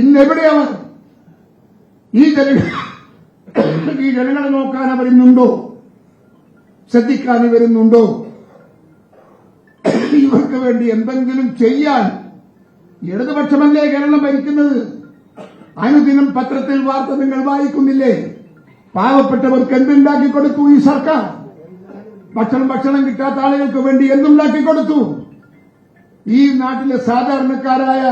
ഇന്നെവിടെയവർ? ഈ ജനങ്ങളെ നോക്കാൻ അവരുന്നുണ്ടോ? ശ്രദ്ധിക്കാൻ വരുന്നുണ്ടോ? ഇവർക്ക് വേണ്ടി എന്തെങ്കിലും ചെയ്യാൻ ഇടതുപക്ഷമല്ലേ കേരളം ഭരിക്കുന്നത്? അനുദിനം പത്രത്തിൽ വാർത്ത നിങ്ങൾ വായിക്കുന്നില്ലേ? പാവപ്പെട്ടവർക്ക് എന്തുണ്ടാക്കി കൊടുത്തു ഈ സർക്കാർ? ഭക്ഷണം കിട്ടാത്ത ആളുകൾക്ക് വേണ്ടി എന്തുണ്ടാക്കി കൊടുത്തു? ഈ നാട്ടിലെ സാധാരണക്കാരായ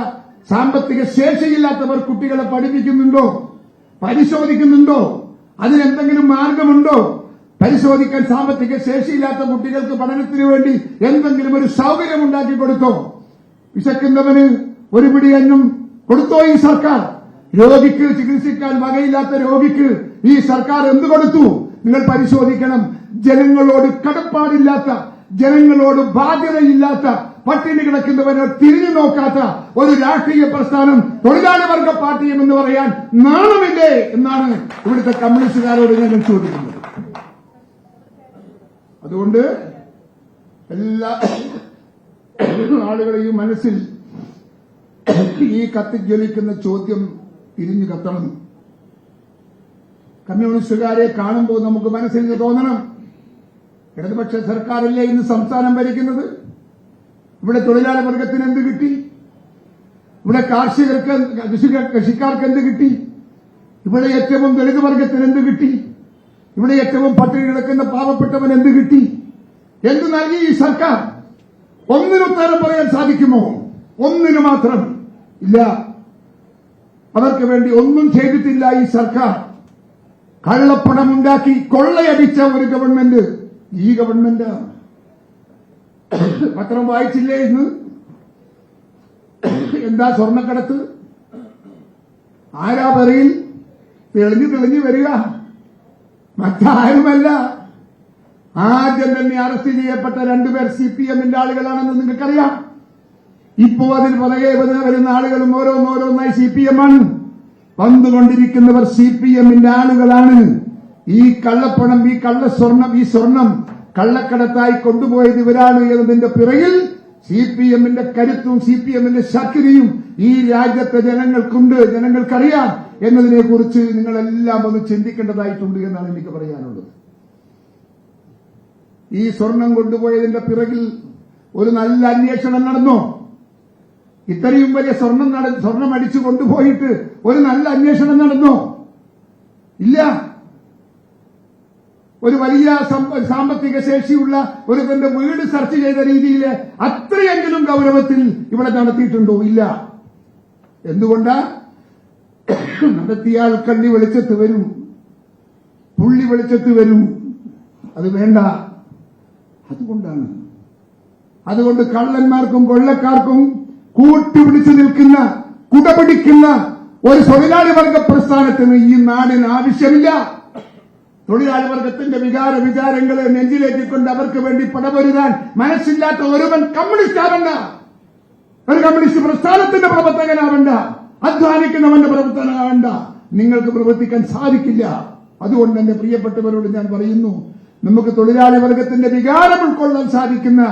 സാമ്പത്തിക ശേഷിയില്ലാത്തവർ കുട്ടികളെ പഠിപ്പിക്കുന്നുണ്ടോ? പരിശോധിക്കുന്നുണ്ടോ? അതിനെന്തെങ്കിലും മാർഗമുണ്ടോ? പരിശോധിക്കാൻ സാമ്പത്തിക ശേഷിയില്ലാത്ത കുട്ടികൾക്ക് പഠനത്തിന് വേണ്ടി എന്തെങ്കിലും ഒരു സൌകര്യം ഉണ്ടാക്കി കൊടുത്തോ? വിശക്കുന്നവന് ഒരു പിടി അന്നം കൊടുത്തോ ഈ സർക്കാർ? രോഗിക്ക് ചികിത്സിക്കാൻ വകയില്ലാത്ത രോഗിക്ക് ഈ സർക്കാർ എന്ത് കൊടുത്തു? നിങ്ങൾ പരിശോധിക്കണം. ജനങ്ങളോട് കടപ്പാടില്ലാത്ത, ജനങ്ങളോട് ബാധ്യതയില്ലാത്ത, പട്ടിണി കിടക്കുന്നവരെ തിരിഞ്ഞു നോക്കാത്ത ഒരു രാഷ്ട്രീയ പ്രസ്ഥാനം തൊഴിലാളി വർഗ പാർട്ടിയും എന്ന് പറയാൻ നാണമില്ലേ എന്നാണ് ഇവിടുത്തെ കമ്മ്യൂണിസ്റ്റുകാരോട് ഞങ്ങൾ ചോദിക്കുന്നത്. അതുകൊണ്ട് എല്ലാ ആളുകളെയും മനസ്സിൽ ഈ കത്തിജ്വലിക്കുന്ന ചോദ്യം തിരിഞ്ഞു കത്തണം. കമ്മ്യൂണിസ്റ്റുകാരെ കാണുമ്പോൾ നമുക്ക് മനസ്സിൽ തോന്നണം, ഇടതുപക്ഷ സർക്കാരല്ലേ ഇന്ന് സംസ്ഥാനം ഭരിക്കുന്നത്? ഇവിടെ തൊഴിലാളി വർഗത്തിന് എന്ത് കിട്ടി? ഇവിടെ കൃഷിക്കാർക്ക് എന്ത് കിട്ടി? ഇവിടെ ഏറ്റവും ദളിത് വർഗത്തിന് എന്ത് കിട്ടി? ഇവിടെ ഏറ്റവും പട്ടിണി കിടക്കുന്ന പാവപ്പെട്ടവൻ എന്ത് കിട്ടി? എന്ത് നൽകി ഈ സർക്കാർ? ഒന്നിനുത്തരം പറയാൻ സാധിക്കുമോ? ഒന്നിനു മാത്രം ഇല്ല. അവർക്ക് വേണ്ടി ഒന്നും ചെയ്തിട്ടില്ല ഈ സർക്കാർ. കള്ളപ്പണമുണ്ടാക്കി കൊള്ളയടിച്ച ഒരു ഗവൺമെന്റ് ഈ ഗവൺമെന്റ്. പത്രം വായിച്ചില്ലേ ഇന്ന്? എന്താ സ്വർണ്ണക്കടത്ത്? ആരാ പറയിൽ തെളിഞ്ഞു വരിക? മറ്റാരുമല്ല, ആദ്യം തന്നെ അറസ്റ്റ് ചെയ്യപ്പെട്ട രണ്ടുപേർ CPM-ന്റെ ആളുകളാണെന്ന് നിങ്ങൾക്കറിയാം. ഇപ്പോ അതിൽ പുറകെ വരുന്ന ആളുകളും ഓരോന്നോരോന്നായി CPM-ആണ്. വന്നുകൊണ്ടിരിക്കുന്നവർ CPM-ന്റെ ആളുകളാണ്. ഈ കള്ളപ്പണം, ഈ കള്ളസ്വർണം, ഈ സ്വർണം കള്ളക്കടത്തായി കൊണ്ടുപോയത് ഇവരാണ് എന്നതിന്റെ പിറകിൽ CPM-ന്റെ കരുത്തും CPM-ന്റെ ശക്തിയും ഈ രാജ്യത്തെ ജനങ്ങൾക്കുണ്ട്, ജനങ്ങൾക്കറിയാം എന്നതിനെക്കുറിച്ച് നിങ്ങളെല്ലാം ഒന്ന് ചിന്തിക്കേണ്ടതായിട്ടുണ്ട് എന്നാണ് എനിക്ക് പറയാനുള്ളത്. ഈ സ്വർണം കൊണ്ടുപോയതിന്റെ പിറകിൽ ഒരു നല്ല അന്വേഷണം നടന്നോ? ഇത്രയും വലിയ സ്വർണം അടിച്ചു കൊണ്ടുപോയിട്ട് ഒരു നല്ല അന്വേഷണം നടന്നോ? ഇല്ല. ഒരു വലിയ സാമ്പത്തിക ശേഷിയുള്ള ഒരു വീട് സെർച്ച് ചെയ്ത രീതിയിൽ അത്രയെങ്കിലും ഗൌരവത്തിൽ ഇവിടെ നടത്തിയിട്ടുണ്ടോ? ഇല്ല. എന്തുകൊണ്ടാ? നടത്തിയാൽ കണ്ണി വെളിച്ചത്ത് വരും, പുള്ളി വെളിച്ചത്ത് വരും. അത് വേണ്ട. അതുകൊണ്ടാണ്. അതുകൊണ്ട് കള്ളന്മാർക്കും കൊള്ളക്കാർക്കും കൂട്ടുപിടിച്ചു നിൽക്കുന്ന, കുടപിടിക്കുന്ന ഒരു തൊഴിലാളി വർഗ പ്രസ്ഥാനത്തിന് ഈ നാടിന് ആവശ്യമില്ല. തൊഴിലാളി വർഗത്തിന്റെ വിചാരങ്ങളെ നെഞ്ചിലേറ്റിക്കൊണ്ട് അവർക്ക് വേണ്ടി പടപൊരുതാൻ മനസ്സില്ലാത്ത ഒരുവൻ കമ്മ്യൂണിസ്റ്റ് ആവണ്ട, ഒരു കമ്മ്യൂണിസ്റ്റ് പ്രസ്ഥാനത്തിന്റെ പ്രവർത്തകനാവണ്ട, അധ്വാനിക്കുന്നവന്റെ പ്രവർത്തകനാവണ്ട. നിങ്ങൾക്ക് പ്രവർത്തിക്കാൻ സാധിക്കില്ല. അതുകൊണ്ട് എന്റെ പ്രിയപ്പെട്ടവരോട് ഞാൻ പറയുന്നു, നമുക്ക് തൊഴിലാളി വർഗത്തിന്റെ വികാരം ഉൾക്കൊള്ളാൻ സാധിക്കുന്ന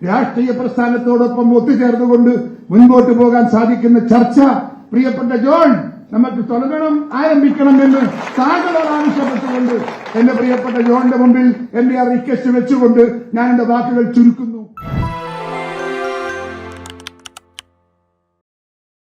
രാഷ്ട്രീയ പ്രസ്ഥാനത്തോടൊപ്പം ഒത്തുചേർന്നുകൊണ്ട് മുൻപോട്ട് പോകാൻ സാധിക്കുന്ന ചർച്ച പ്രിയപ്പെട്ട ജോൺ നമുക്ക് തുടങ്ങണം, ആരംഭിക്കണം എന്ന് താങ്കളോട് ആവശ്യപ്പെട്ടുകൊണ്ട് എന്റെ പ്രിയപ്പെട്ട ജോണിന്റെ മുമ്പിൽ എന്റെ റിക്വസ്റ്റ് വെച്ചുകൊണ്ട് ഞാൻ എന്റെ വാക്കുകൾ ചുരുക്കുന്നു.